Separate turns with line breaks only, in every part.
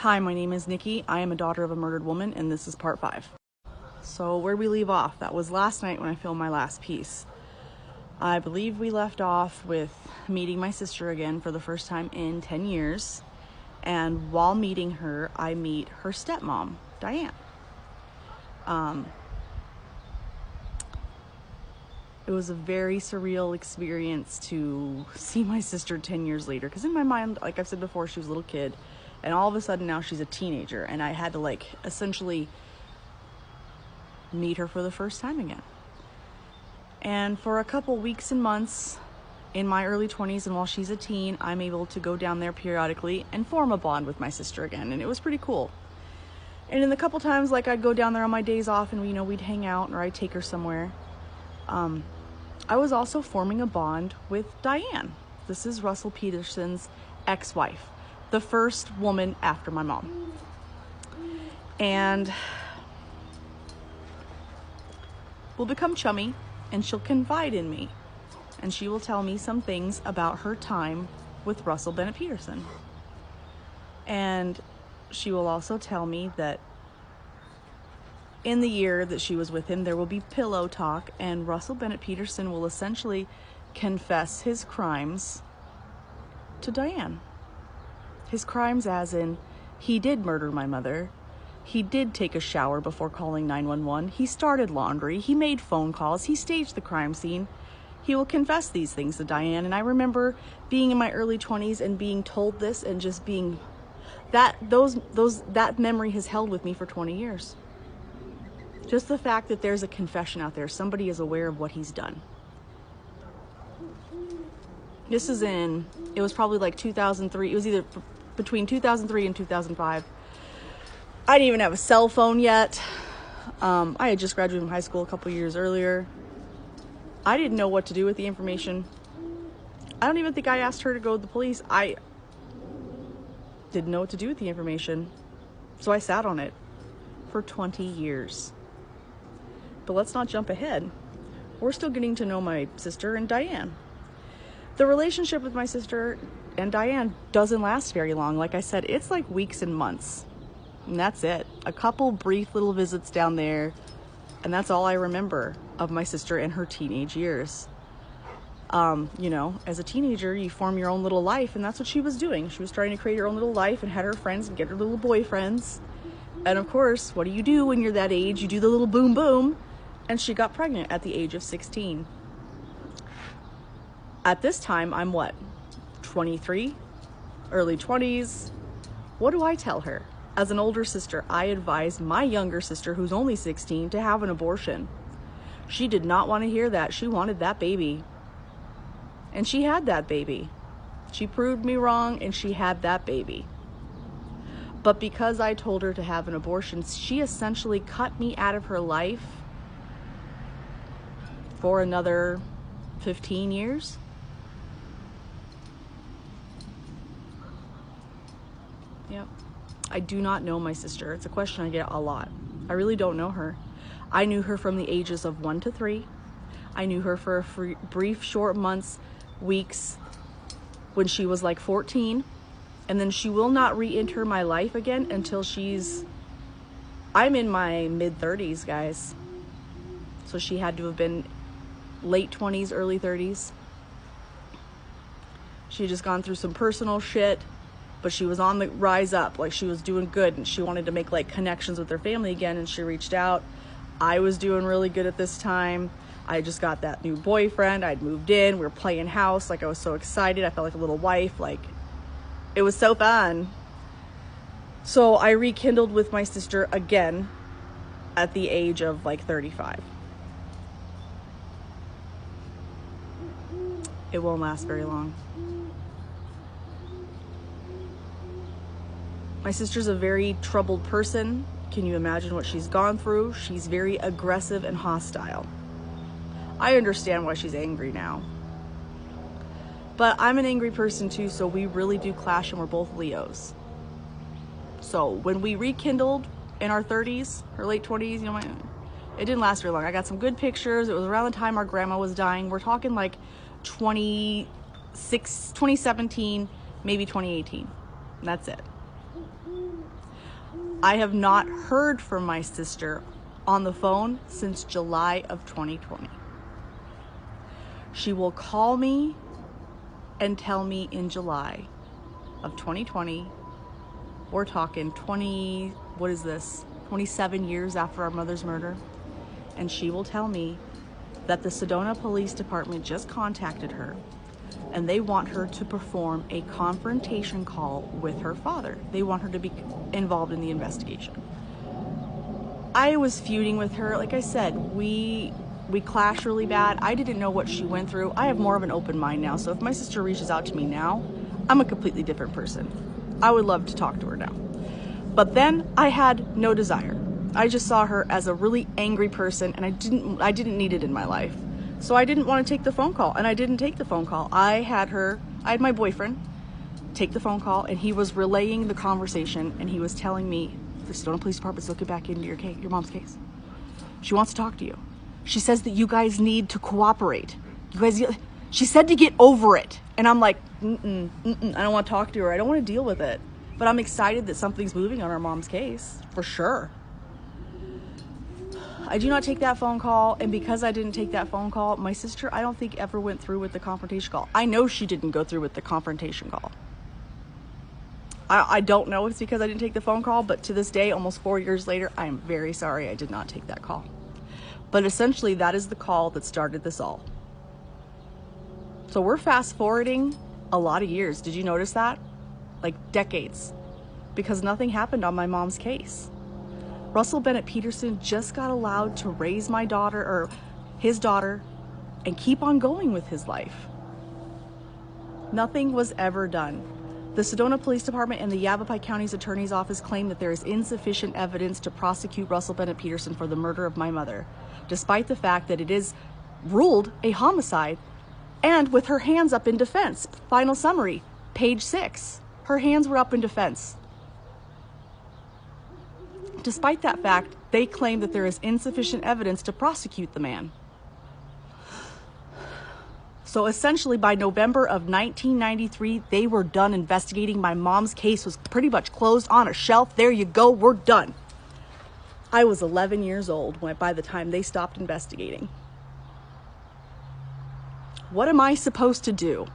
Hi, my name is Nikki. I am a daughter of a murdered woman, and this is part 5. So where we leave off, that was last night when I filmed my last piece. I believe we left off with meeting my sister again for the first time in 10 years. And while meeting her, I meet her stepmom, Diane. It was a very surreal experience to see my sister 10 years later. Because in my mind, like I've said before, she was a little kid. And all of a sudden now she's a teenager. And I had to essentially meet her for the first time again. And for a couple weeks and months in my early 20s, and while she's a teen, I'm able to go down there periodically and form a bond with my sister again. And it was pretty cool. And in the couple times, I'd go down there on my days off and, we'd hang out, or I'd take her somewhere. I was also forming a bond with Diane. This is Russell Peterson's ex-wife, the first woman after my mom. And we'll become chummy, and she'll confide in me, and she will tell me some things about her time with Russell Bennett Peterson. And she will also tell me that in the year that she was with him, there will be pillow talk, and Russell Bennett Peterson will essentially confess his crimes to Diane. His crimes as in, he did murder my mother. He did take a shower before calling 911. He started laundry. He made phone calls. He staged the crime scene. He will confess these things to Diane. And I remember being in my early 20s and being told this, and just being that memory has held with me for 20 years. Just the fact that there's a confession out there. Somebody is aware of what he's done. It was probably 2003. It was either between 2003 and 2005. I didn't even have a cell phone yet. I had just graduated from high school a couple years earlier. I didn't know what to do with the information. I don't even think I asked her to go to the police. I didn't know what to do with the information. So I sat on it for 20 years. But let's not jump ahead. We're still getting to know my sister and Diane. The relationship with my sister and Diane doesn't last very long. Like I said, it's weeks and months. And that's it. A couple brief little visits down there. And that's all I remember of my sister in her teenage years. As a teenager, you form your own little life. And that's what she was doing. She was trying to create her own little life and had her friends and get her little boyfriends. And of course, what do you do when you're that age? You do the little boom boom. And she got pregnant at the age of 16. At this time, I'm 23? Early 20s? What do I tell her? As an older sister, I advised my younger sister, who's only 16, to have an abortion. She did not want to hear that. She wanted that baby. And she had that baby. She proved me wrong, and she had that baby. But because I told her to have an abortion, she essentially cut me out of her life for another 15 years. Yep. I do not know my sister. It's a question I get a lot. I really don't know her. I knew her from the ages of 1 to 3. I knew her for a brief, short months, weeks, when she was 14. And then she will not re-enter my life again until I'm in my mid-30s, guys. So she had to have been late 20s, early 30s. She had just gone through some personal shit, but she was on the rise up. She was doing good, and she wanted to make connections with her family again, and she reached out. I was doing really good at this time. I just got that new boyfriend. I'd moved in. We were playing house. I was so excited. I felt like a little wife. It was so fun. So I rekindled with my sister again at the age of 35. It won't last very long. My sister's a very troubled person. Can you imagine what she's gone through? She's very aggressive and hostile. I understand why she's angry now. But I'm an angry person too, so we really do clash, and we're both Leos. So when we rekindled in our 30s, or late 20s, it didn't last very long. I got some good pictures. It was around the time our grandma was dying. We're talking 2017, maybe 2018. And that's it. I have not heard from my sister on the phone since July of 2020. She will call me and tell me in July of 2020, we're talking 27 years after our mother's murder, and she will tell me that the Sedona Police Department just contacted her and they want her to perform a confrontation call with her father. They want her to be involved in the investigation. I was feuding with her. Like I said, we clashed really bad. I didn't know what she went through. I have more of an open mind now. So if my sister reaches out to me now, I'm a completely different person. I would love to talk to her now. But then I had no desire. I just saw her as a really angry person, and I didn't need it in my life. So I didn't want to take the phone call, and I didn't take the phone call. I had my boyfriend take the phone call, and he was relaying the conversation, and he was telling me, the Sedona Police Department's looking back into your mom's case. She wants to talk to you. She says that you guys need to cooperate. She said to get over it. And I'm like, I don't want to talk to her. I don't want to deal with it. But I'm excited that something's moving on our mom's case, for sure. I do not take that phone call, and because I didn't take that phone call, my sister, I don't think, ever went through with the confrontation call. I know she didn't go through with the confrontation call. I don't know if it's because I didn't take the phone call, but to this day, almost 4 years later, I am very sorry I did not take that call. But essentially, that is the call that started this all. So we're fast forwarding a lot of years. Did you notice that? Like decades. Because nothing happened on my mom's case. Russell Bennett Peterson just got allowed to raise my daughter, or his daughter, and keep on going with his life. Nothing was ever done. The Sedona Police Department and the Yavapai County's Attorney's Office claim that there is insufficient evidence to prosecute Russell Bennett Peterson for the murder of my mother, despite the fact that it is ruled a homicide, and with her hands up in defense. Final summary, page 6. Her hands were up in defense. Despite that fact, they claim that there is insufficient evidence to prosecute the man. So essentially, by November of 1993, they were done investigating. My mom's case was pretty much closed, on a shelf. There you go, we're done. I was 11 years old by the time they stopped investigating. What am I supposed to do?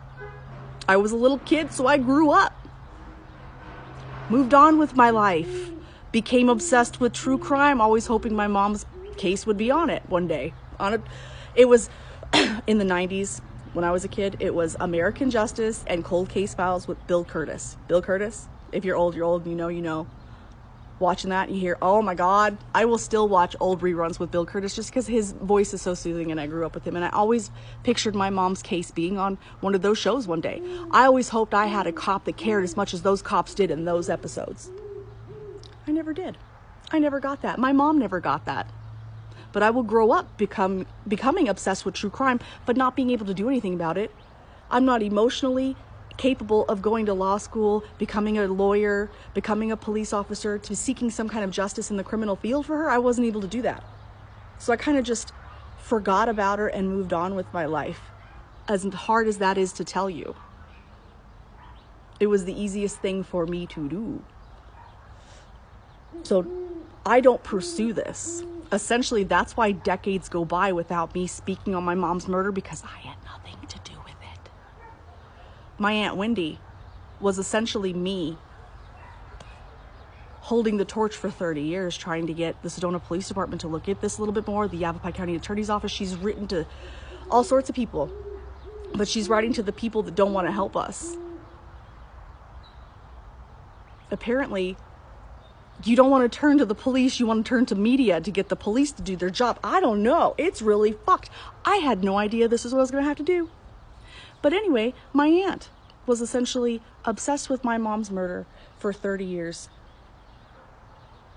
I was a little kid, so I grew up. Moved on with my life. Became obsessed with true crime, always hoping my mom's case would be on it one day. It was in the 90s when I was a kid. It was American Justice and Cold Case Files with Bill Curtis. Bill Curtis, if you're old, you know. Watching that, you hear, oh my God, I will still watch old reruns with Bill Curtis just because his voice is so soothing, and I grew up with him. And I always pictured my mom's case being on one of those shows one day. I always hoped I had a cop that cared as much as those cops did in those episodes. I never did. I never got that. My mom never got that. But I will grow up becoming obsessed with true crime, but not being able to do anything about it. I'm not emotionally capable of going to law school, becoming a lawyer, becoming a police officer, to seeking some kind of justice in the criminal field for her. I wasn't able to do that. So I kind of just forgot about her and moved on with my life. As hard as that is to tell you, it was the easiest thing for me to do. So I don't pursue this. Essentially, that's why decades go by without me speaking on my mom's murder, because I had nothing to do with it. My Aunt Wendy was essentially me holding the torch for 30 years, trying to get the Sedona Police Department to look at this a little bit more, the Yavapai County Attorney's Office. She's written to all sorts of people, but she's writing to the people that don't want to help us. Apparently, you don't want to turn to the police, you want to turn to media to get the police to do their job. I don't know. It's really fucked. I had no idea this is what I was going to have to do. But anyway, my aunt was essentially obsessed with my mom's murder for 30 years.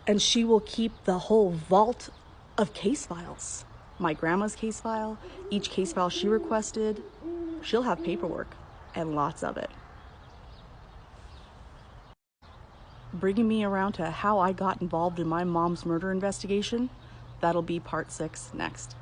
And she will keep the whole vault of case files. My grandma's case file, each case file she requested. She'll have paperwork, and lots of it. Bringing me around to how I got involved in my mom's murder investigation, that'll be part 6 next.